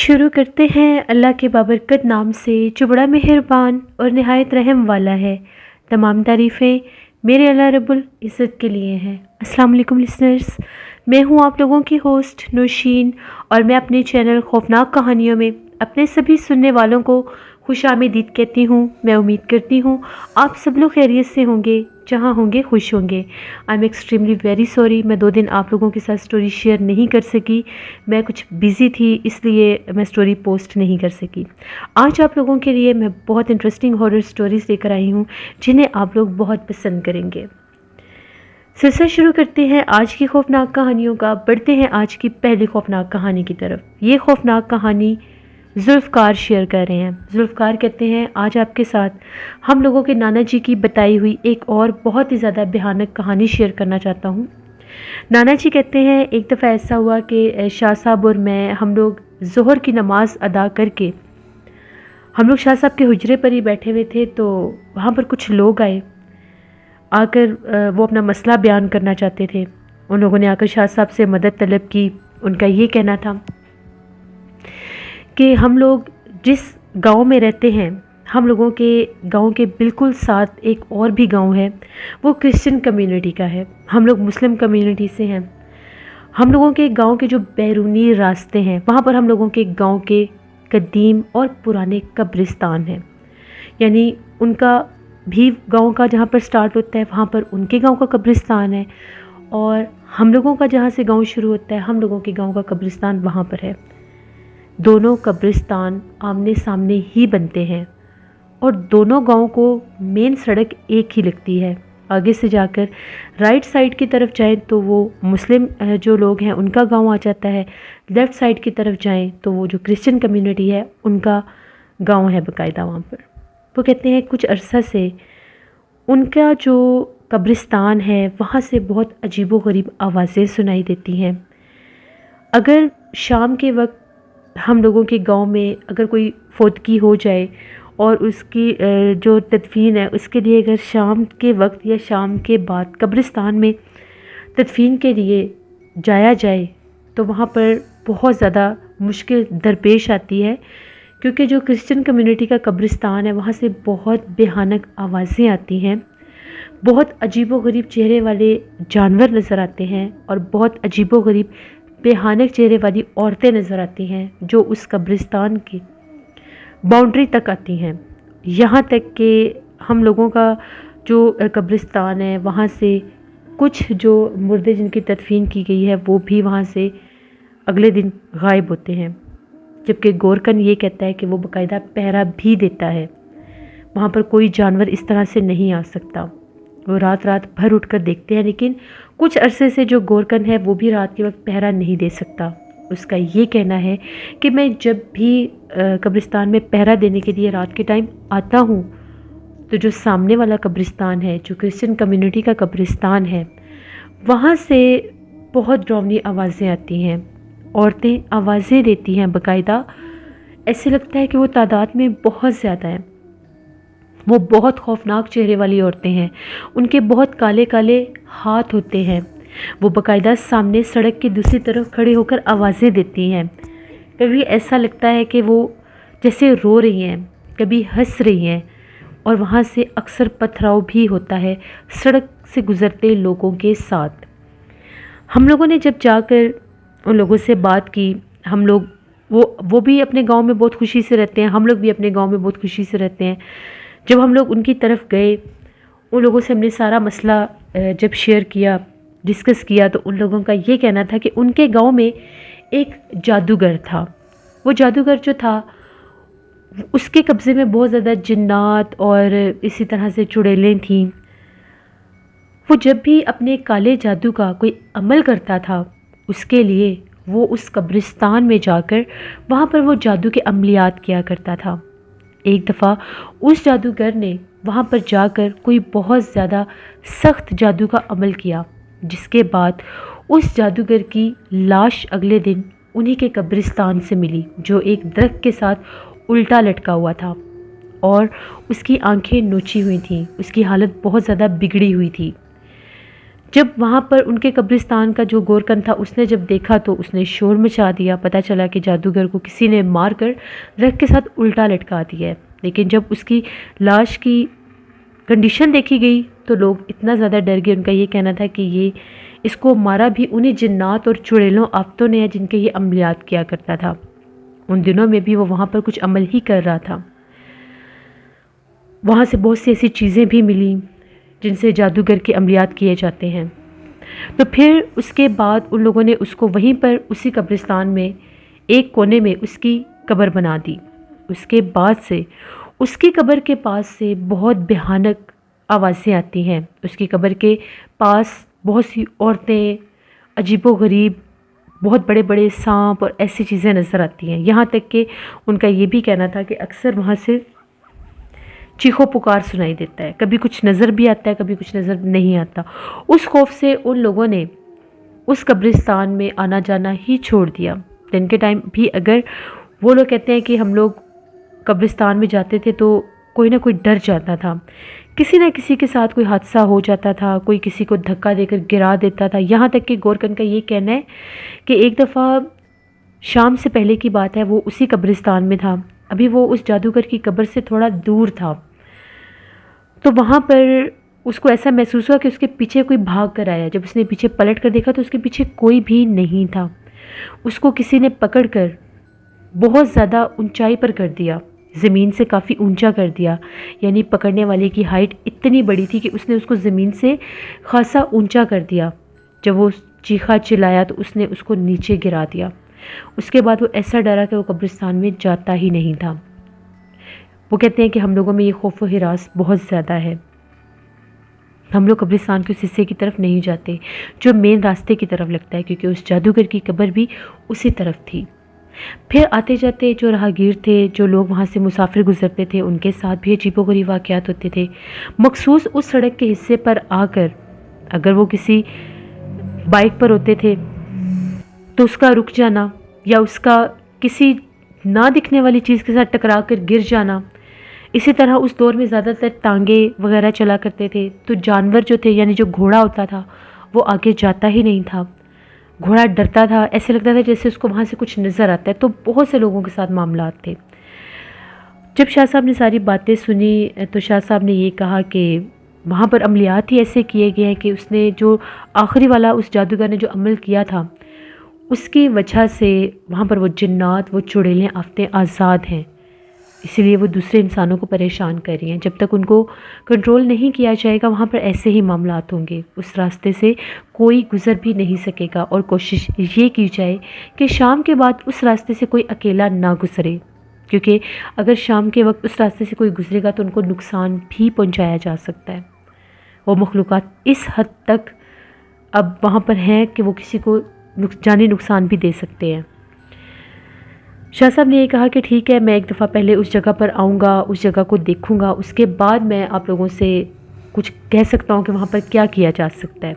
شروع کرتے ہیں اللہ کے بابرکت نام سے جو بڑا مہربان اور نہایت رحم والا ہے۔ تمام تعریفیں میرے اللہ رب العزت کے لیے ہیں۔ السلام علیکم لسنرز، میں ہوں آپ لوگوں کی ہوسٹ نوشین، اور میں اپنے چینل خوفناک کہانیوں میں اپنے سبھی سننے والوں کو خوش آمدید کہتی ہوں۔ میں امید کرتی ہوں آپ سب لوگ خیریت سے ہوں گے، جہاں ہوں گے خوش ہوں گے۔ I am extremely very sorry, میں 2 دن آپ لوگوں کے ساتھ سٹوری شیئر نہیں کر سکی، میں کچھ بیزی تھی، اس لیے میں سٹوری پوسٹ نہیں کر سکی۔ آج آپ لوگوں کے لیے میں بہت انٹرسٹنگ ہارر سٹوریز لے کر آئی ہوں جنہیں آپ لوگ بہت پسند کریں گے۔ سلسلہ شروع کرتے ہیں آج کی خوفناک کہانیوں کا۔ بڑھتے ہیں آج کی پہلی خوفناک کہانی کی طرف۔ یہ خوفناک کہانی ذوالفقار شیئر کر رہے ہیں۔ ذوالفقار کہتے ہیں آج آپ کے ساتھ ہم لوگوں کے نانا جی کی بتائی ہوئی ایک اور بہت ہی زیادہ بھیانک کہانی شیئر کرنا چاہتا ہوں۔ نانا جی کہتے ہیں ایک دفعہ ایسا ہوا کہ شاہ صاحب اور میں ہم لوگ ظہر کی نماز ادا کر کے ہم لوگ شاہ صاحب کے حجرے پر ہی بیٹھے ہوئے تھے، تو وہاں پر کچھ لوگ آ کر وہ اپنا مسئلہ بیان کرنا چاہتے تھے۔ ان لوگوں نے آ کر شاہ صاحب سے مدد طلب کی۔ ان کا یہ کہنا تھا کہ ہم لوگ جس گاؤں میں رہتے ہیں، ہم لوگوں کے گاؤں کے بالکل ساتھ ایک اور بھی گاؤں ہے، وہ کرسچن کمیونٹی کا ہے، ہم لوگ مسلم کمیونٹی سے ہیں۔ ہم لوگوں کے گاؤں کے جو بیرونی راستے ہیں، وہاں پر ہم لوگوں کے گاؤں کے قدیم اور پرانے قبرستان ہیں، یعنی ان کا بھی گاؤں کا جہاں پر سٹارٹ ہوتا ہے وہاں پر ان کے گاؤں کا قبرستان ہے، اور ہم لوگوں کا جہاں سے گاؤں شروع ہوتا ہے ہم لوگوں کے گاؤں کا قبرستان وہاں پر ہے۔ دونوں قبرستان آمنے سامنے ہی بنتے ہیں، اور دونوں گاؤں کو مین سڑک ایک ہی لگتی ہے۔ آگے سے جا کر رائٹ سائڈ کی طرف جائیں تو وہ مسلم جو لوگ ہیں ان کا گاؤں آ جاتا ہے، لیفٹ سائڈ کی طرف جائیں تو وہ جو کرسچن کمیونٹی ہے ان کا گاؤں ہے باقاعدہ وہاں پر۔ وہ کہتے ہیں کچھ عرصہ سے ان کا جو قبرستان ہے وہاں سے بہت عجیب و غریب آوازیں سنائی دیتی ہیں۔ اگر شام کے وقت ہم لوگوں کے گاؤں میں اگر کوئی فوتگی ہو جائے اور اس کی جو تدفین ہے اس کے لیے اگر شام کے وقت یا شام کے بعد قبرستان میں تدفین کے لیے جایا جائے تو وہاں پر بہت زیادہ مشکل درپیش آتی ہے، کیونکہ جو کرسچن کمیونٹی کا قبرستان ہے وہاں سے بہت بھیانک آوازیں آتی ہیں، بہت عجیب و غریب چہرے والے جانور نظر آتے ہیں، اور بہت عجیب و غریب بھیانک چہرے والی عورتیں نظر آتی ہیں جو اس قبرستان کی باؤنڈری تک آتی ہیں۔ یہاں تک کہ ہم لوگوں کا جو قبرستان ہے وہاں سے کچھ جو مردے جن کی تدفین کی گئی ہے وہ بھی وہاں سے اگلے دن غائب ہوتے ہیں، جبکہ گورکن یہ کہتا ہے کہ وہ باقاعدہ پہرا بھی دیتا ہے، وہاں پر کوئی جانور اس طرح سے نہیں آ سکتا۔ وہ رات رات بھر اٹھ کر دیکھتے ہیں، لیکن کچھ عرصے سے جو گورکن ہے وہ بھی رات کے وقت پہرا نہیں دے سکتا۔ اس کا یہ کہنا ہے کہ میں جب بھی قبرستان میں پہرا دینے کے لیے رات کے ٹائم آتا ہوں تو جو سامنے والا قبرستان ہے، جو کرسچن کمیونٹی کا قبرستان ہے، وہاں سے بہت ڈراؤنی آوازیں آتی ہیں، عورتیں آوازیں دیتی ہیں باقاعدہ، ایسے لگتا ہے کہ وہ تعداد میں بہت زیادہ ہیں۔ وہ بہت خوفناک چہرے والی عورتیں ہیں، ان کے بہت کالے کالے ہاتھ ہوتے ہیں، وہ باقاعدہ سامنے سڑک کی دوسری طرف کھڑے ہو کر آوازیں دیتی ہیں۔ کبھی ایسا لگتا ہے کہ وہ جیسے رو رہی ہیں، کبھی ہنس رہی ہیں، اور وہاں سے اکثر پتھراؤ بھی ہوتا ہے سڑک سے گزرتے لوگوں کے ساتھ۔ ہم لوگوں نے جب جا کر ان لوگوں سے بات کی، ہم لوگ وہ بھی اپنے گاؤں میں بہت خوشی سے رہتے ہیں، ہم لوگ بھی اپنے گاؤں میں بہت خوشی سے رہتے ہیں۔ جب ہم لوگ ان کی طرف گئے، ان لوگوں سے ہم نے سارا مسئلہ جب شیئر کیا، ڈسکس کیا، تو ان لوگوں کا یہ کہنا تھا کہ ان کے گاؤں میں ایک جادوگر تھا۔ وہ جادوگر جو تھا اس کے قبضے میں بہت زیادہ جنات اور اسی طرح سے چڑیلیں تھیں۔ وہ جب بھی اپنے کالے جادو کا کوئی عمل کرتا تھا، اس کے لیے وہ اس قبرستان میں جا کر وہاں پر وہ جادو کے عملیات کیا کرتا تھا۔ ایک دفعہ اس جادوگر نے وہاں پر جا کر کوئی بہت زیادہ سخت جادو کا عمل کیا، جس کے بعد اس جادوگر کی لاش اگلے دن انہی کے قبرستان سے ملی، جو ایک درخت کے ساتھ الٹا لٹکا ہوا تھا، اور اس کی آنکھیں نوچی ہوئی تھیں، اس کی حالت بہت زیادہ بگڑی ہوئی تھی۔ جب وہاں پر ان کے قبرستان کا جو گورکن تھا اس نے جب دیکھا تو اس نے شور مچا دیا، پتہ چلا کہ جادوگر کو کسی نے مار کر درخت کے ساتھ الٹا لٹکا دیا ہے۔ لیکن جب اس کی لاش کی کنڈیشن دیکھی گئی تو لوگ اتنا زیادہ ڈر گئے، ان کا یہ کہنا تھا کہ یہ اس کو مارا بھی انہیں جنات اور چڑیلوں آفتوں نے، جن کے یہ عملیات کیا کرتا تھا۔ ان دنوں میں بھی وہ وہاں پر کچھ عمل ہی کر رہا تھا۔ وہاں سے بہت سی ایسی چیزیں بھی ملیں جن سے جادوگر کے عملیات کیے جاتے ہیں۔ تو پھر اس کے بعد ان لوگوں نے اس کو وہیں پر اسی قبرستان میں ایک کونے میں اس کی قبر بنا دی۔ اس کے بعد سے اس کی قبر کے پاس سے بہت بھیانک آوازیں آتی ہیں۔ اس کی قبر کے پاس بہت سی عورتیں، عجیب و غریب بہت بڑے بڑے سانپ اور ایسی چیزیں نظر آتی ہیں، یہاں تک کہ ان کا یہ بھی کہنا تھا کہ اکثر وہاں سے چیخو پکار سنائی دیتا ہے، کبھی کچھ نظر بھی آتا ہے، کبھی کچھ نظر نہیں آتا۔ اس خوف سے ان لوگوں نے اس قبرستان میں آنا جانا ہی چھوڑ دیا۔ دن کے ٹائم بھی اگر وہ لوگ کہتے ہیں کہ ہم لوگ قبرستان میں جاتے تھے تو کوئی نہ کوئی ڈر جاتا تھا، کسی نہ کسی کے ساتھ کوئی حادثہ ہو جاتا تھا، کوئی کسی کو دھکا دے کر گرا دیتا تھا۔ یہاں تک کہ گورکن کا یہ کہنا ہے کہ ایک دفعہ شام سے پہلے کی بات ہے، وہ اسی قبرستان میں تھا، ابھی وہ اس جادوگر کی قبر سے تھوڑا دور تھا، تو وہاں پر اس کو ایسا محسوس ہوا کہ اس کے پیچھے کوئی بھاگ کر آیا۔ جب اس نے پیچھے پلٹ کر دیکھا تو اس کے پیچھے کوئی بھی نہیں تھا۔ اس کو کسی نے پکڑ کر بہت زیادہ اونچائی پر کر دیا، زمین سے کافی اونچا کر دیا، یعنی پکڑنے والے کی ہائٹ اتنی بڑی تھی کہ اس نے اس کو زمین سے خاصا اونچا کر دیا۔ جب وہ چیخا چلایا تو اس نے اس کو نیچے گرا دیا۔ اس کے بعد وہ ایسا ڈرا کہ وہ قبرستان میں جاتا ہی نہیں تھا۔ وہ کہتے ہیں کہ ہم لوگوں میں یہ خوف و ہراس بہت زیادہ ہے، ہم لوگ قبرستان کے اس حصے کی طرف نہیں جاتے جو مین راستے کی طرف لگتا ہے، کیونکہ اس جادوگر کی قبر بھی اسی طرف تھی۔ پھر آتے جاتے جو راہگیر تھے، جو لوگ وہاں سے مسافر گزرتے تھے، ان کے ساتھ بھی عجیب و غریب واقعات ہوتے تھے۔ مخصوص اس سڑک کے حصے پر آ کر اگر وہ کسی بائک پر ہوتے تھے تو اس کا رک جانا یا اس کا کسی نہ دکھنے والی چیز کے ساتھ ٹکرا کر گر جانا۔ اسی طرح اس دور میں زیادہ تر ٹانگے وغیرہ چلا کرتے تھے، تو جانور جو تھے یعنی جو گھوڑا ہوتا تھا وہ آگے جاتا ہی نہیں تھا، گھوڑا ڈرتا تھا، ایسے لگتا تھا جیسے اس کو وہاں سے کچھ نظر آتا ہے۔ تو بہت سے لوگوں کے ساتھ معاملات تھے۔ جب شاہ صاحب نے ساری باتیں سنی تو شاہ صاحب نے یہ کہا کہ وہاں پر عملیات ہی ایسے کیے گئے ہیں کہ اس نے جو آخری والا اس جادوگر نے جو عمل کیا تھا اس کی وجہ سے وہاں پر وہ جنات، وہ چڑیلیں، آفتیں آزاد ہیں، اسی لیے وہ دوسرے انسانوں کو پریشان کر رہی ہیں۔ جب تک ان کو کنٹرول نہیں کیا جائے گا وہاں پر ایسے ہی معاملات ہوں گے، اس راستے سے کوئی گزر بھی نہیں سکے گا، اور کوشش یہ کی جائے کہ شام کے بعد اس راستے سے کوئی اکیلا نہ گزرے، کیونکہ اگر شام کے وقت اس راستے سے کوئی گزرے گا تو ان کو نقصان بھی پہنچایا جا سکتا ہے۔ وہ مخلوقات اس حد تک اب وہاں پر ہیں کہ وہ کسی کو جانی نقصان بھی دے سکتے ہیں۔ شاہ صاحب نے یہ کہا کہ ٹھیک ہے، میں ایک دفعہ پہلے اس جگہ پر آؤں گا، اس جگہ کو دیکھوں گا، اس کے بعد میں آپ لوگوں سے کچھ کہہ سکتا ہوں کہ وہاں پر کیا کیا جا سکتا ہے۔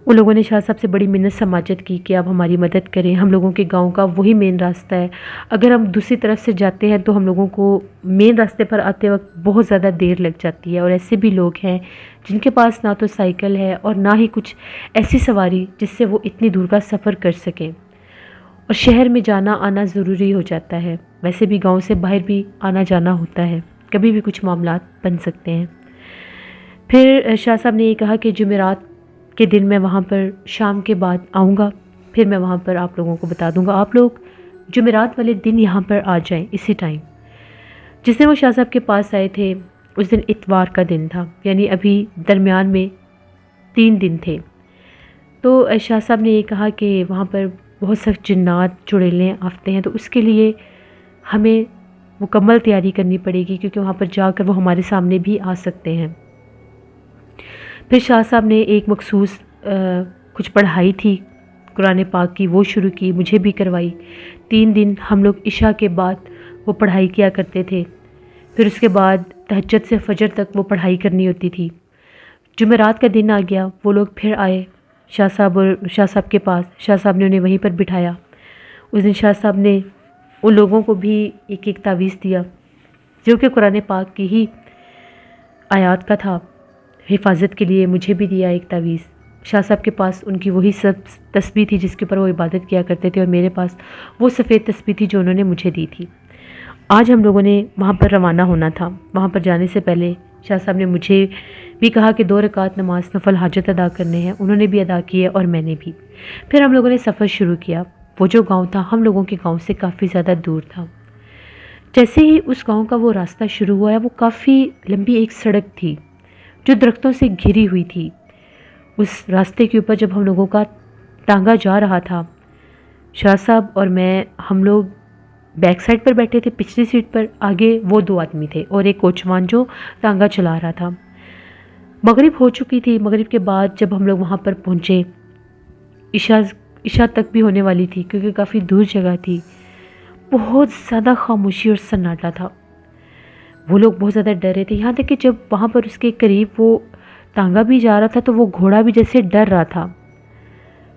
ان لوگوں نے شاہ صاحب سے بڑی منت سماجت کی کہ آپ ہماری مدد کریں، ہم لوگوں کے گاؤں کا وہی مین راستہ ہے، اگر ہم دوسری طرف سے جاتے ہیں تو ہم لوگوں کو مین راستے پر آتے وقت بہت زیادہ دیر لگ جاتی ہے، اور ایسے بھی لوگ ہیں جن کے پاس نہ تو سائیکل ہے اور نہ ہی کچھ ایسی سواری جس سے وہ اتنی دور کا سفر کر سکیں، اور شہر میں جانا آنا ضروری ہو جاتا ہے، ویسے بھی گاؤں سے باہر بھی آنا جانا ہوتا ہے، کبھی بھی کچھ معاملات بن سکتے ہیں۔ پھر شاہ صاحب نے یہ کہا کہ جمعرات کے دن میں وہاں پر شام کے بعد آؤں گا، پھر میں وہاں پر آپ لوگوں کو بتا دوں گا، آپ لوگ جمعرات والے دن یہاں پر آ جائیں اسی ٹائم۔ جس دن وہ شاہ صاحب کے پاس آئے تھے اس دن اتوار کا دن تھا، یعنی ابھی درمیان میں 3 دن تھے۔ تو شاہ صاحب نے یہ کہا کہ وہاں پر بہت سخت جنات، چڑیلیں، آفتیں ہیں، تو اس کے لیے ہمیں مکمل تیاری کرنی پڑے گی، کیونکہ وہاں پر جا کر وہ ہمارے سامنے بھی آ سکتے ہیں۔ پھر شاہ صاحب نے ایک مخصوص کچھ پڑھائی تھی قرآن پاک کی، وہ شروع کی، مجھے بھی کروائی۔ 3 دن ہم لوگ عشاء کے بعد وہ پڑھائی کیا کرتے تھے، پھر اس کے بعد تہجد سے فجر تک وہ پڑھائی کرنی ہوتی تھی۔ جمعرات کا دن آ گیا، وہ لوگ پھر آئے شاہ صاحب کے پاس، شاہ صاحب نے انہیں وہیں پر بٹھایا۔ اس دن شاہ صاحب نے ان لوگوں کو بھی ایک ایک تعویذ دیا جو کہ قرآن پاک کی ہی آیات کا تھا، حفاظت کے لیے مجھے بھی دیا ایک تعویذ۔ شاہ صاحب کے پاس ان کی وہی سب تسبیح تھی جس کے اوپر وہ عبادت کیا کرتے تھے، اور میرے پاس وہ سفید تسبیح تھی جو انہوں نے مجھے دی تھی۔ آج ہم لوگوں نے وہاں پر روانہ ہونا تھا۔ وہاں پر جانے سے پہلے شاہ صاحب نے مجھے بھی کہا کہ 2 رکعت نماز نفل حاجت ادا کرنے ہیں۔ انہوں نے بھی ادا کی ہے اور میں نے بھی۔ پھر ہم لوگوں نے سفر شروع کیا۔ وہ جو گاؤں تھا ہم لوگوں کے گاؤں سے کافی زیادہ دور تھا۔ جیسے ہی اس گاؤں کا وہ راستہ شروع ہوا ہے، وہ کافی لمبی ایک سڑک تھی جو درختوں سے گھری ہوئی تھی۔ اس راستے کے اوپر جب ہم لوگوں کا ٹانگا جا رہا تھا، شاہ صاحب اور میں، ہم لوگ بیک سائڈ پر بیٹھے تھے پچھلی سیٹ پر، آگے وہ 2 آدمی تھے اور ایک کوچوان جو ٹانگا چلا رہا تھا۔ مغرب ہو چکی تھی۔ مغرب کے بعد جب ہم لوگ وہاں پر پہنچے، عشاء تک بھی ہونے والی تھی کیونکہ کافی دور جگہ تھی۔ بہت زیادہ خاموشی اور سناٹا تھا۔ وہ لوگ بہت زیادہ ڈر رہے تھے، یہاں تک کہ جب وہاں پر اس کے قریب وہ ٹانگا بھی جا رہا تھا تو وہ گھوڑا بھی جیسے ڈر رہا تھا۔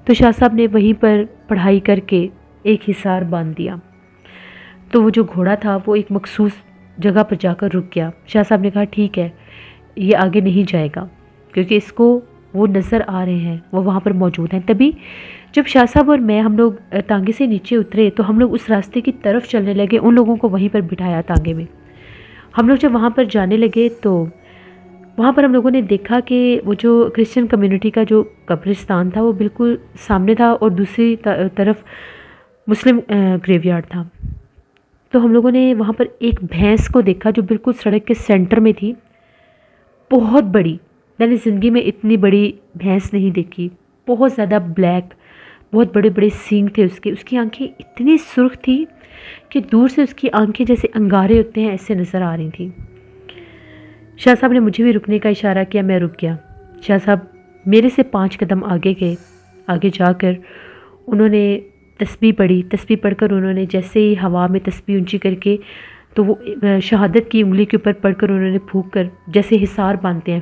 تو شاہ صاحب نے وہیں پر پڑھائی کر کے ایک حصار باندھ دیا۔ تو وہ جو گھوڑا تھا وہ ایک مخصوص جگہ پر جا کر رک گیا۔ شاہ صاحب نے کہا ٹھیک ہے، یہ آگے نہیں جائے گا کیونکہ اس کو وہ نظر آ رہے ہیں، وہ وہاں پر موجود ہیں۔ تبھی جب شاہ صاحب اور میں، ہم لوگ ٹانگے سے نیچے اترے تو ہم لوگ اس راستے کی طرف چلنے لگے، ان لوگوں کو وہیں پر بٹھایا ٹانگے میں۔ ہم لوگ جب وہاں پر جانے لگے تو وہاں پر ہم لوگوں نے دیکھا کہ وہ جو کرسچن کمیونٹی کا جو قبرستان تھا وہ بالکل سامنے تھا اور دوسری طرف مسلم گریو یارڈ تھا۔ تو ہم لوگوں نے وہاں پر ایک بھینس کو دیکھا جو بالکل سڑک کے سینٹر میں تھی، بہت بڑی۔ میں نے زندگی میں اتنی بڑی بھینس نہیں دیکھی، بہت زیادہ بلیک، بہت بڑے بڑے سینگ تھے اس کی آنکھیں اتنی سرخ تھی کہ دور سے اس کی آنکھیں جیسے انگارے ہوتے ہیں ایسے نظر آ رہی تھیں۔ شاہ صاحب نے مجھے بھی رکنے کا اشارہ کیا، میں رک گیا۔ شاہ صاحب میرے سے 5 قدم آگے گئے۔ آگے جا کر انہوں نے تسبیح پڑھی۔ تسبیح پڑھ کر انہوں نے جیسے ہی ہوا میں تسبیح اونچی کر کے، تو وہ شہادت کی انگلی کے اوپر پڑھ کر انہوں نے پھونک کر جیسے حصار باندھتے ہیں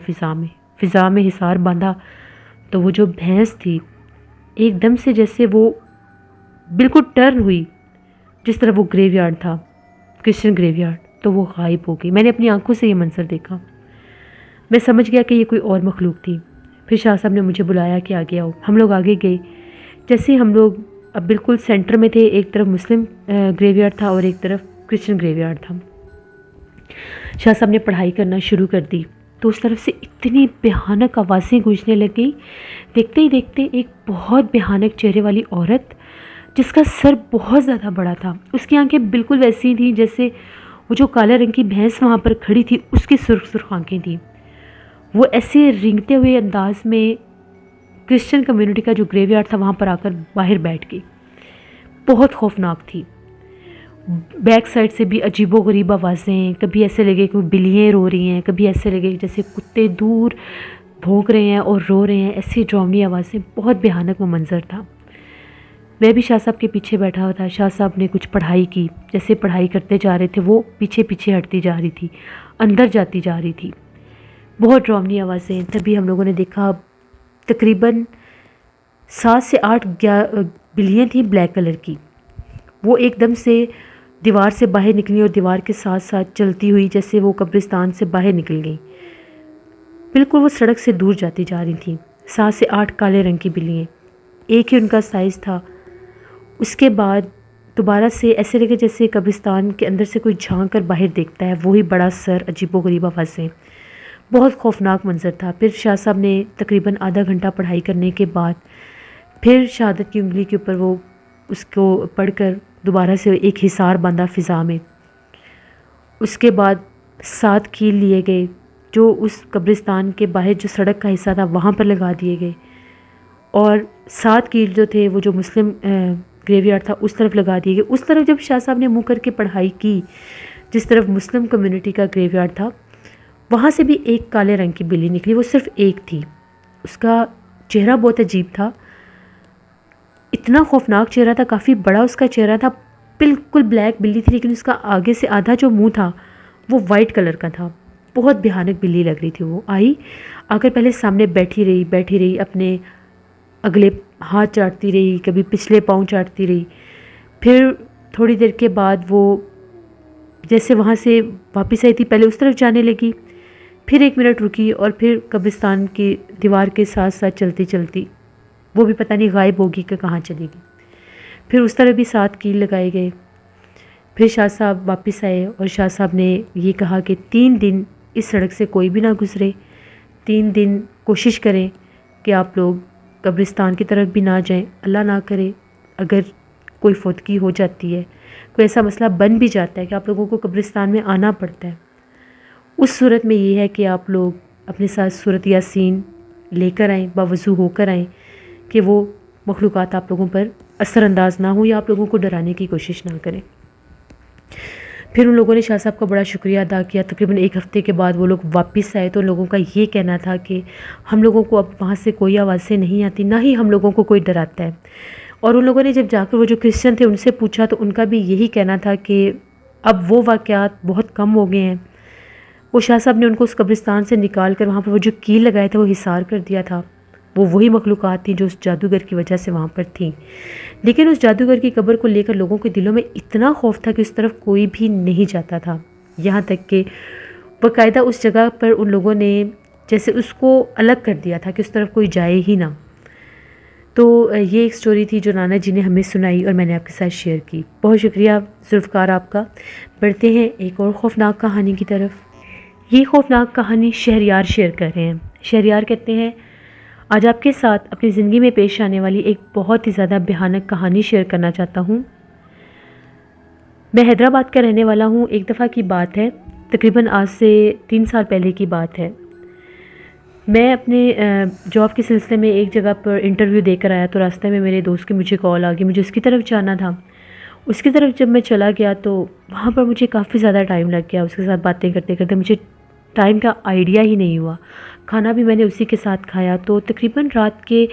فضا میں حصار باندھا، تو وہ جو بھینس تھی ایک دم سے جیسے وہ بالکل ٹرن ہوئی، جس طرح وہ گریو یارڈ تھا، کرسچن گریو یارڈ، تو وہ غائب ہو گئی۔ میں نے اپنی آنکھوں سے یہ منظر دیکھا۔ میں سمجھ گیا کہ یہ کوئی اور مخلوق تھی۔ پھر شاہ صاحب نے مجھے بلایا کہ آگے آؤ۔ ہم لوگ آگے گئے۔ جیسے ہم لوگ اب بالکل سینٹر میں تھے، ایک طرف مسلم گریو یارڈ تھا اور ایک طرف کرسچن گریو یارڈ تھا۔ شاہ صاحب نے پڑھائی کرنا شروع کر دی تو اس طرف سے اتنی بھیانک آوازیں گونجنے لگیں۔ دیکھتے ہی دیکھتے ایک بہت بھیانک چہرے والی عورت جس کا سر بہت زیادہ بڑا تھا، اس کی آنکھیں بالکل ویسی تھیں جیسے وہ جو کالے رنگ کی بھینس وہاں پر کھڑی تھی اس کی سرخ سرخ آنکھیں تھیں۔ وہ ایسے رینگتے ہوئے انداز میں کرسچن کمیونٹی کا جو گریو یارڈ تھا وہاں پر آ کر باہر بیٹھ گئی۔ بہت خوفناک تھی۔ بیک سائڈ سے بھی عجیب و غریب آوازیں، کبھی ایسے لگے کہ بلیاں رو رہی ہیں، کبھی ایسے لگے جیسے کتے دور بھونک رہے ہیں اور رو رہے ہیں، ایسی ڈراؤنی آوازیں۔ بہت بھیانک وہ منظر تھا۔ میں بھی شاہ صاحب کے پیچھے بیٹھا ہوا تھا۔ شاہ صاحب نے کچھ پڑھائی کی، جیسے پڑھائی کرتے جا رہے تھے وہ پیچھے پیچھے ہٹتی جا رہی تھی، اندر جاتی جا رہی تھی، بہت ڈراؤنی آوازیں۔ تبھی ہم لوگوں نے دیکھا تقریباً 7 سے 8 بلیاں تھیں بلیک کلر کی، وہ ایک دم سے دیوار سے باہر نکلی اور دیوار کے ساتھ ساتھ چلتی ہوئی جیسے وہ قبرستان سے باہر نکل گئیں، بالکل وہ سڑک سے دور جاتی جا رہی تھیں۔ 7 سے 8 کالے رنگ کی بلیاں، ایک ہی ان کا سائز تھا۔ اس کے بعد دوبارہ سے ایسے لگے جیسے قبرستان کے اندر سے کوئی جھانک کر باہر دیکھتا ہے، وہی بڑا سر، عجیب و غریب آوازیں، بہت خوفناک منظر تھا۔ پھر شاہ صاحب نے تقریباً آدھا گھنٹہ پڑھائی کرنے کے بعد پھر شہادت کی انگلی کے اوپر وہ اس کو پڑھ کر دوبارہ سے ایک حصار باندھا فضا میں۔ اس کے بعد 7 کیل لیے گئے جو اس قبرستان کے باہر جو سڑک کا حصہ تھا وہاں پر لگا دیے گئے، اور 7 کیل جو تھے وہ جو مسلم گریو یارڈ تھا اس طرف لگا دیے گئے۔ اس طرف جب شاہ صاحب نے منہ کر کے پڑھائی کی جس طرف مسلم کمیونٹی کا گریو یارڈ تھا، وہاں سے بھی ایک کالے رنگ کی بلی نکلی، وہ صرف ایک تھی۔ اس کا چہرہ بہت عجیب تھا، اتنا خوفناک چہرہ تھا، کافی بڑا اس کا چہرہ تھا، بالکل بلیک بلی تھی لیکن اس کا آگے سے آدھا جو منہ تھا وہ وائٹ کلر کا تھا، بہت بھیانک بلی لگ رہی تھی۔ وہ آ کر پہلے سامنے بیٹھی رہی، اپنے اگلے ہاتھ چاٹتی رہی، کبھی پچھلے پاؤں چاٹتی رہی۔ پھر تھوڑی دیر کے بعد وہ جیسے وہاں سے واپس آئی تھی، پہلے اس طرف جانے لگی، پھر 1 منٹ رکی اور پھر قبرستان کی دیوار کے ساتھ ساتھ چلتی چلتی وہ بھی پتہ نہیں غائب ہوگی کہ کہاں چلی گئی۔ پھر اس طرح بھی 7 کیل لگائے گئے۔ پھر شاہ صاحب واپس آئے اور شاہ صاحب نے یہ کہا کہ 3 دن اس سڑک سے کوئی بھی نہ گزرے، 3 دن کوشش کریں کہ آپ لوگ قبرستان کی طرف بھی نہ جائیں، اللہ نہ کرے اگر کوئی فوتگی ہو جاتی ہے، کوئی ایسا مسئلہ بن بھی جاتا ہے کہ آپ لوگوں کو قبرستان میں آنا پڑتا ہے، اس صورت میں یہ ہے کہ آپ لوگ اپنے ساتھ سورۃ یاسین لے کر آئیں، باوضو ہو کر آئیں کہ وہ مخلوقات آپ لوگوں پر اثر انداز نہ ہوں یا آپ لوگوں کو ڈرانے کی کوشش نہ کریں۔ پھر ان لوگوں نے شاہ صاحب کا بڑا شکریہ ادا کیا۔ تقریباً 1 ہفتے کے بعد وہ لوگ واپس آئے تو ان لوگوں کا یہ کہنا تھا کہ ہم لوگوں کو اب وہاں سے کوئی آوازیں نہیں آتی، نہ ہی ہم لوگوں کو کوئی ڈراتا ہے۔ اور ان لوگوں نے جب جا کر وہ جو کرسچن تھے ان سے پوچھا تو ان کا بھی یہی کہنا تھا کہ اب وہ واقعات بہت کم ہو گئے ہیں۔ وہ شاہ صاحب نے ان کو اس قبرستان سے نکال کر وہاں پر وہ جو کیل لگائے تھے وہ حصار کر دیا تھا، وہ وہی مخلوقات تھیں جو اس جادوگر کی وجہ سے وہاں پر تھیں۔ لیکن اس جادوگر کی قبر کو لے کر لوگوں کے دلوں میں اتنا خوف تھا کہ اس طرف کوئی بھی نہیں جاتا تھا، یہاں تک کہ باقاعدہ اس جگہ پر ان لوگوں نے جیسے اس کو الگ کر دیا تھا کہ اس طرف کوئی جائے ہی نہ۔ تو یہ ایک سٹوری تھی جو نانا جی نے ہمیں سنائی اور میں نے آپ کے ساتھ شیئر کی۔ بہت شکریہ ذوالفقار آپ کا۔ بڑھتے ہیں ایک اور خوفناک کہانی کی طرف۔ یہ خوفناک کہانی شہریار شیئر کر رہے ہیں۔ شہریار کہتے ہیں، آج آپ کے ساتھ اپنی زندگی میں پیش آنے والی ایک بہت ہی زیادہ بھیانک کہانی شیئر کرنا چاہتا ہوں۔ میں حیدرآباد کا رہنے والا ہوں۔ ایک دفعہ کی بات ہے، تقریباً آج سے 3 سال پہلے کی بات ہے۔ میں اپنے جاب کے سلسلے میں ایک جگہ پر انٹرویو دے کر آیا تو راستے میں میرے دوست کی مجھے کال آ گئی، مجھے اس کی طرف جانا تھا۔ اس کی طرف جب میں چلا گیا تو وہاں پر مجھے کافی زیادہ ٹائم لگ گیا، اس کے ساتھ باتیں کرتے کرتے مجھے ٹائم کا آئیڈیا ہی نہیں ہوا۔ کھانا بھی میں نے اسی کے ساتھ کھایا تو تقریباً رات کے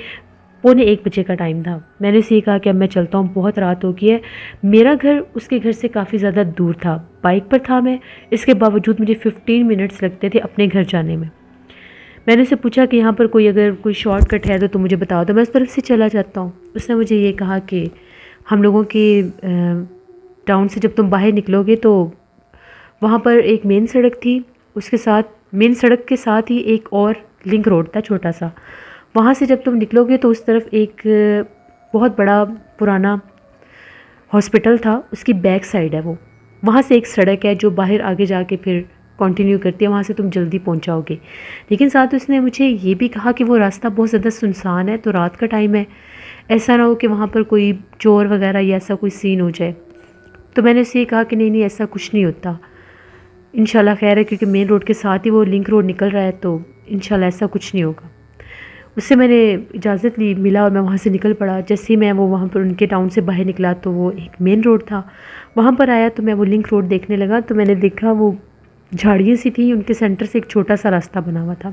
1:45 بجے کا ٹائم تھا۔ میں نے اسے یہ کہا کہ اب میں چلتا ہوں، بہت رات ہو گئی ہے۔ میرا گھر اس کے گھر سے کافی زیادہ دور تھا، بائک پر تھا میں، اس کے باوجود مجھے 15 منٹس لگتے تھے اپنے گھر جانے میں۔ میں نے اسے پوچھا کہ یہاں پر اگر کوئی شارٹ کٹ ہے تو مجھے بتا دو، میں اس طرف سے چلا جاتا ہوں۔ اس نے مجھے یہ کہا کہ ہم لوگوں کے ٹاؤن سے جب تم باہر نکلو گے تو وہاں پر ایک مین سڑک تھی، اس کے ساتھ مین سڑک کے ساتھ ہی ایک اور لنک روڈ تھا چھوٹا سا، وہاں سے جب تم نکلو گے تو اس طرف ایک بہت بڑا پرانا ہاسپٹل تھا، اس کی بیک سائڈ ہے وہ، وہاں سے ایک سڑک ہے جو باہر آگے جا کے پھر کنٹینیو کرتی ہے، وہاں سے تم جلدی پہنچاؤ گے۔ لیکن ساتھ اس نے مجھے یہ بھی کہا کہ وہ راستہ بہت زیادہ سنسان ہے، تو رات کا ٹائم ہے، ایسا نہ ہو کہ وہاں پر کوئی چور وغیرہ یا ایسا کوئی سین ہو جائے۔ تو میں نے اسے یہ کہا کہ نہیں ایسا کچھ نہیں ہوتا، انشاءاللہ خیر ہے، کیونکہ مین روڈ کے ساتھ ہی وہ لنک روڈ نکل رہا ہے تو انشاءاللہ ایسا کچھ نہیں ہوگا۔ اس سے میں نے اجازت لی، ملا اور میں وہاں سے نکل پڑا۔ جیسے ہی میں وہاں پر ان کے ٹاؤن سے باہر نکلا تو وہ ایک مین روڈ تھا، وہاں پر آیا تو میں وہ لنک روڈ دیکھنے لگا تو میں نے دیکھا وہ جھاڑیاں سی تھیں، ان کے سینٹر سے ایک چھوٹا سا راستہ بنا ہوا تھا۔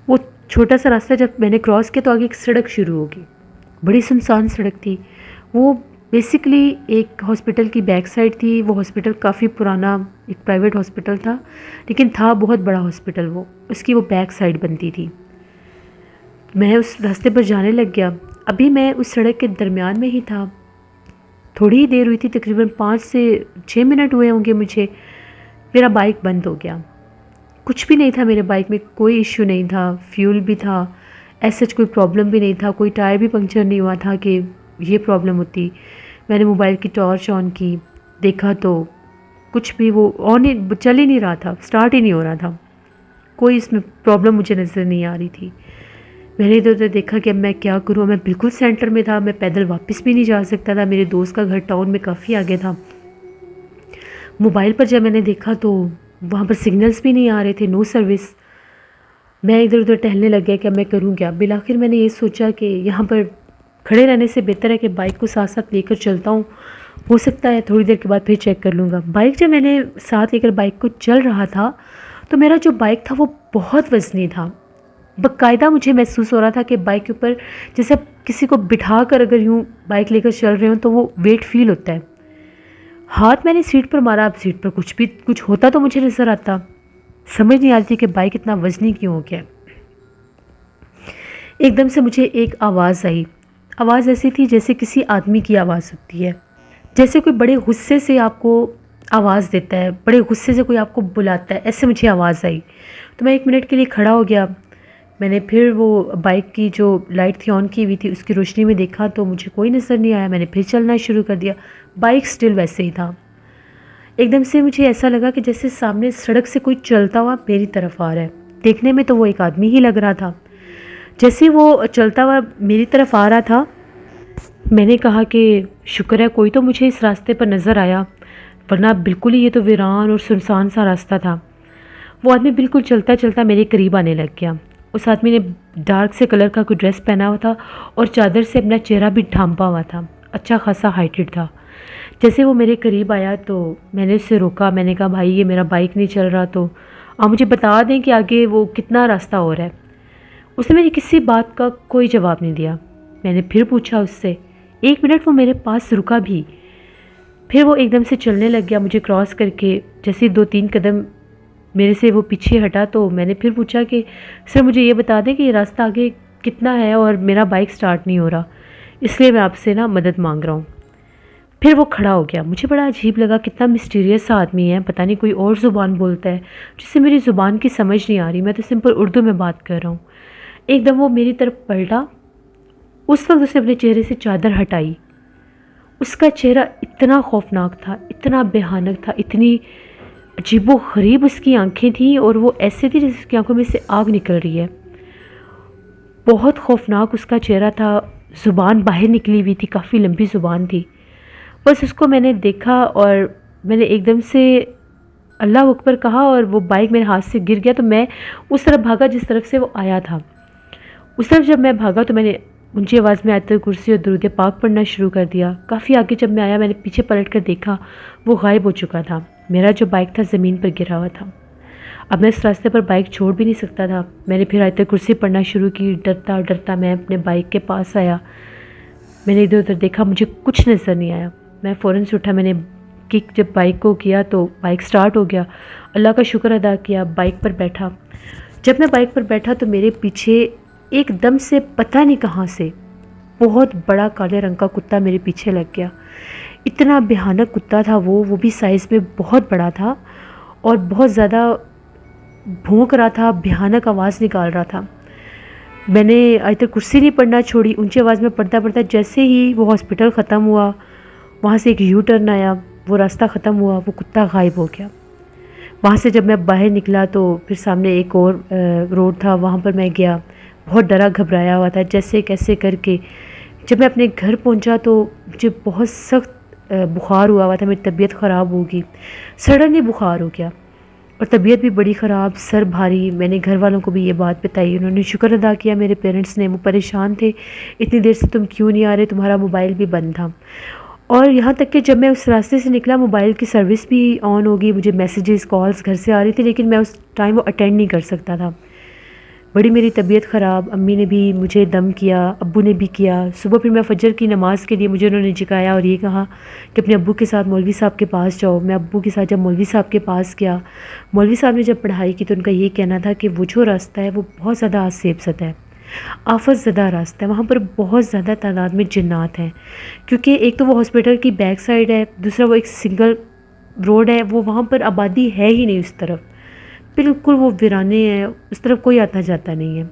وہ چھوٹا سا راستہ جب میں نے کراس کیا تو آگے ایک سڑک شروع ہوگی، بڑی سنسان سڑک تھی۔ وہ بیسیکلی ایک ہاسپٹل کی بیک سائڈ تھی۔ وہ ہاسپٹل کافی پرانا ایک پرائیویٹ ہاسپٹل تھا، لیکن تھا بہت بڑا ہاسپٹل، وہ اس کی وہ بیک سائڈ بنتی تھی۔ میں اس راستے پر جانے لگ گیا، ابھی میں اس سڑک کے درمیان میں ہی تھا، تھوڑی ہی دیر ہوئی تھی، تقریباً 5 سے 6 منٹ ہوئے ہوں گے مجھے، میرا بائک بند ہو گیا۔ کچھ بھی نہیں تھا میرے بائک میں، کوئی ایشو نہیں تھا، فیول بھی تھا، ایسا کوئی پرابلم بھی نہیں تھا، کوئی ٹائر بھی پنکچر نہیں ہوا تھا کہ یہ پرابلم ہوتی۔ میں نے موبائل کی ٹارچ آن کی، دیکھا تو کچھ بھی وہ چل ہی نہیں رہا تھا، سٹارٹ ہی نہیں ہو رہا تھا، کوئی اس میں پرابلم مجھے نظر نہیں آ رہی تھی۔ میں نے ادھر ادھر دیکھا کہ اب میں کیا کروں، میں بالکل سینٹر میں تھا، میں پیدل واپس بھی نہیں جا سکتا تھا، میرے دوست کا گھر ٹاؤن میں کافی آگے تھا۔ موبائل پر جب میں نے دیکھا تو وہاں پر سگنلز بھی نہیں آ رہے تھے، نو سروس۔ میں ادھر ادھر ٹہلنے لگ گیا کہ اب میں کروں کیا۔ بالآخر میں نے یہ سوچا کہ یہاں پر کھڑے رہنے سے بہتر ہے کہ بائک کو ساتھ ساتھ لے کر چلتا ہوں، ہو سکتا ہے تھوڑی دیر کے بعد پھر چیک کر لوں گا۔ بائک جب میں نے ساتھ لے کر بائک کو چل رہا تھا تو میرا جو بائک تھا وہ بہت وزنی تھا، باقاعدہ مجھے محسوس ہو رہا تھا کہ بائک کے اوپر جیسے آپ کسی کو بٹھا کر اگر یوں بائک لے کر چل رہے ہوں تو وہ ویٹ فیل ہوتا ہے۔ ہاتھ میں نے سیٹ پر مارا، اب سیٹ پر کچھ ہوتا تو مجھے نظر آتا، سمجھ نہیں آتی کہ بائک اتنا وزنی کیوں ہو گیا۔ ایک دم سے مجھے ایک آواز آئی، آواز ایسی تھی جیسے کسی آدمی کی آواز ہوتی ہے، جیسے کوئی بڑے غصے سے آپ کو آواز دیتا ہے، بڑے غصے سے کوئی آپ کو بلاتا ہے، ایسے مجھے آواز آئی۔ تو میں 1 منٹ کے لیے کھڑا ہو گیا. میں نے پھر وہ بائک کی جو لائٹ تھی آن کی ہوئی تھی اس کی روشنی میں دیکھا تو مجھے کوئی نظر نہیں آیا. میں نے پھر چلنا شروع کر دیا. بائک سٹل ویسے ہی تھا. ایک دم سے مجھے ایسا لگا کہ جیسے سامنے سڑک سے کوئی چلتا ہوا میری طرف آ رہا ہے. دیکھنے میں تو وہ ایک آدمی ہی لگ رہا تھا. جیسے وہ چلتا ہوا میری طرف آ رہا تھا میں نے کہا کہ شکر ہے کوئی تو مجھے اس راستے پر نظر آیا، ورنہ بالکل ہی یہ تو ویران اور سنسان سا راستہ تھا. وہ آدمی بالکل چلتا چلتا میرے قریب آنے لگ گیا. اس آدمی نے ڈارک سے کلر کا کوئی ڈریس پہنا ہوا تھا اور چادر سے اپنا چہرہ بھی ڈھانپا ہوا تھا. اچھا خاصا ہائٹڈ تھا. جیسے وہ میرے قریب آیا تو میں نے اس سے روکا. میں نے کہا بھائی یہ میرا بائک نہیں چل رہا تو آپ مجھے بتا دیں کہ آگے وہ کتنا راستہ اور ہے. اس نے میری کسی بات کا کوئی جواب نہیں دیا. میں نے پھر پوچھا اس سے. 1 منٹ وہ میرے پاس رکا بھی. پھر وہ ایک دم سے چلنے لگ گیا مجھے کراس کر کے. جیسے 2-3 قدم میرے سے وہ پیچھے ہٹا تو میں نے پھر پوچھا کہ سر مجھے یہ بتا دیں کہ یہ راستہ آگے کتنا ہے اور میرا بائک سٹارٹ نہیں ہو رہا، اس لیے میں آپ سے نا مدد مانگ رہا ہوں. پھر وہ کھڑا ہو گیا. مجھے بڑا عجیب لگا، کتنا مسٹیریس سا آدمی ہے، پتہ نہیں کوئی اور زبان بولتا ہے جس سے میری زبان کی سمجھ نہیں آ رہی. میں تو سمپل اردو میں بات کر رہا ہوں. ایک دم وہ میری طرف پلٹا. اس وقت اس نے اپنے چہرے سے چادر ہٹائی. اس کا چہرہ اتنا خوفناک تھا، اتنا بھیانک تھا، اتنی عجیب و غریب اس کی آنکھیں تھیں اور وہ ایسے تھی جیسے اس کی آنکھوں میں سے آگ نکل رہی ہے. بہت خوفناک اس کا چہرہ تھا. زبان باہر نکلی ہوئی تھی، کافی لمبی زبان تھی. بس اس کو میں نے دیکھا اور میں نے ایک دم سے اللہ اکبر کہا اور وہ بائک میرے ہاتھ سے گر گیا. تو میں اس طرف بھاگا جس طرف سے وہ آیا تھا. اس طرف جب میں بھاگا تو میں نے اونچی آواز میں آیت الکرسی اور درود پاک پڑھنا شروع کر دیا. کافی آگے جب میں آیا میں نے پیچھے پلٹ کر دیکھا، وہ غائب ہو چکا تھا. میرا جو بائک تھا زمین پر گرا ہوا تھا. اب میں اس راستے پر بائک چھوڑ بھی نہیں سکتا تھا. میں نے پھر آیت الکرسی پڑھنا شروع کی. ڈرتا ڈرتا میں اپنے بائک کے پاس آیا. میں نے ادھر ادھر دیکھا، مجھے کچھ نظر نہیں آیا. میں فوراً سے اٹھا. میں نے کک جب بائک کو کیا تو بائک سٹارٹ ہو گیا. اللہ کا شکر ادا کیا. بائک پر بیٹھا. جب میں بائک پر بیٹھا تو میرے پیچھے ایک دم سے پتہ نہیں کہاں سے بہت بڑا کالے رنگ کا کتا میرے پیچھے لگ گیا. اتنا بھیانک کتا تھا وہ بھی سائز میں بہت بڑا تھا اور بہت زیادہ بھونک رہا تھا، بھیانک آواز نکال رہا تھا. میں نے آیت الکرسی نہیں پڑھنا چھوڑی. اونچی آواز میں پڑھتا پڑھتا جیسے ہی وہ ہاسپٹل ختم ہوا، وہاں سے ایک یو ٹرن آیا، وہ راستہ ختم ہوا، وہ کتا غائب ہو گیا. وہاں سے جب میں باہر نکلا تو پھر سامنے ایک اور روڈ تھا، وہاں پر میں گیا. بہت ڈرا گھبرایا ہوا تھا. جیسے کیسے کر کے جب میں اپنے گھر پہنچا تو مجھے بہت سخت بخار ہوا تھا. میری طبیعت خراب ہوگی، سڈنلی بخار ہو گیا اور طبیعت بھی بڑی خراب، سر بھاری. میں نے گھر والوں کو بھی یہ بات بتائی. انہوں نے شکر ادا کیا، میرے پیرنٹس نے. وہ پریشان تھے، اتنی دیر سے تم کیوں نہیں آ رہے، تمہارا موبائل بھی بند تھا. اور یہاں تک کہ جب میں اس راستے سے نکلا موبائل کی سروس بھی آن ہوگی. مجھے میسیجز کالز گھر سے آ رہی تھی لیکن میں اس ٹائم وہ اٹینڈ نہیں کر سکتا تھا. بڑی میری طبیعت خراب. امی نے بھی مجھے دم کیا، ابو نے بھی کیا. صبح پھر میں فجر کی نماز کے لیے مجھے انہوں نے جگایا اور یہ کہا کہ اپنے ابو کے ساتھ مولوی صاحب کے پاس جاؤ. میں ابو کے ساتھ جب مولوی صاحب کے پاس گیا، مولوی صاحب نے جب پڑھائی کی تو ان کا یہ کہنا تھا کہ وہ جو راستہ ہے وہ بہت زیادہ آسیب زدہ ہے، آفت زدہ راستہ ہے. وہاں پر بہت زیادہ تعداد میں جنات ہیں کیونکہ ایک تو وہ ہاسپٹل کی بیک سائڈ ہے، دوسرا وہ ایک سنگل روڈ ہے. وہ وہاں پر آبادی ہے ہی نہیں اس طرف، بالکل وہ ویرانے ہیں، اس طرف کوئی آتا جاتا نہیں ہے.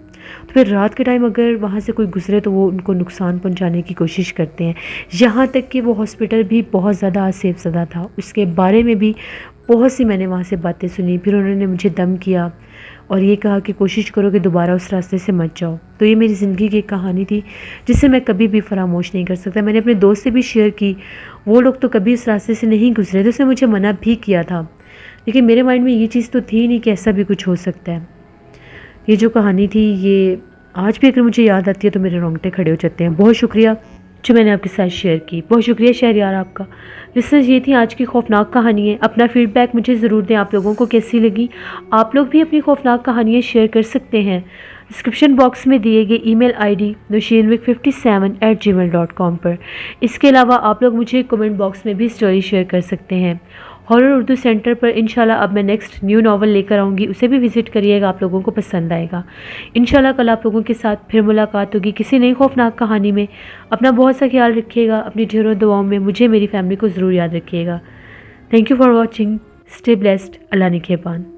تو پھر رات کے ٹائم اگر وہاں سے کوئی گزرے تو وہ ان کو نقصان پہنچانے کی کوشش کرتے ہیں. یہاں تک کہ وہ ہاسپٹل بھی بہت زیادہ آسیب زدہ تھا. اس کے بارے میں بھی بہت سی میں نے وہاں سے باتیں سنی. پھر انہوں نے مجھے دم کیا اور یہ کہا کہ کوشش کرو کہ دوبارہ اس راستے سے مت جاؤ. تو یہ میری زندگی کی ایک کہانی تھی جسے میں کبھی بھی فراموش نہیں کر سکتا. میں نے اپنے دوست سے بھی شیئر کی. وہ لوگ تو کبھی اس راستے سے نہیں گزرے تھے، اس نے مجھے منع بھی کیا تھا، لیکن میرے مائنڈ میں یہ چیز تو تھی نہیں کہ ایسا بھی کچھ ہو سکتا ہے. یہ جو کہانی تھی یہ آج بھی اگر مجھے یاد آتی ہے تو میرے رونگٹے کھڑے ہو جاتے ہیں. بہت شکریہ جو میں نے آپ کے ساتھ شیئر کی. بہت شکریہ شہریار آپ کا. لسنرز یہ تھی آج کی خوفناک کہانیاں. اپنا فیڈ بیک مجھے ضرور دیں، آپ لوگوں کو کیسی لگی. آپ لوگ بھی اپنی خوفناک کہانیاں شیئر کر سکتے ہیں ڈسکرپشن باکس میں دیے گئے ای میل آئی ڈی nushinvik57@gmail.com پر. اس کے علاوہ آپ لوگ مجھے کمنٹ باکس میں بھی سٹوری شیئر کر سکتے ہیں. ہارر اردو سینٹر پر انشاءاللہ اب میں نیکسٹ نیو ناول لے کر آؤں گی، اسے بھی وزٹ کریے گا، آپ لوگوں کو پسند آئے گا. انشاءاللہ کل آپ لوگوں کے ساتھ پھر ملاقات ہوگی کسی نئی خوفناک کہانی میں. اپنا بہت سا خیال رکھیے گا. اپنی ڈھیروں دعاؤں میں مجھے میری فیملی کو ضرور یاد رکھیے گا. Thank you for watching. Stay blessed. Allah نگہبان.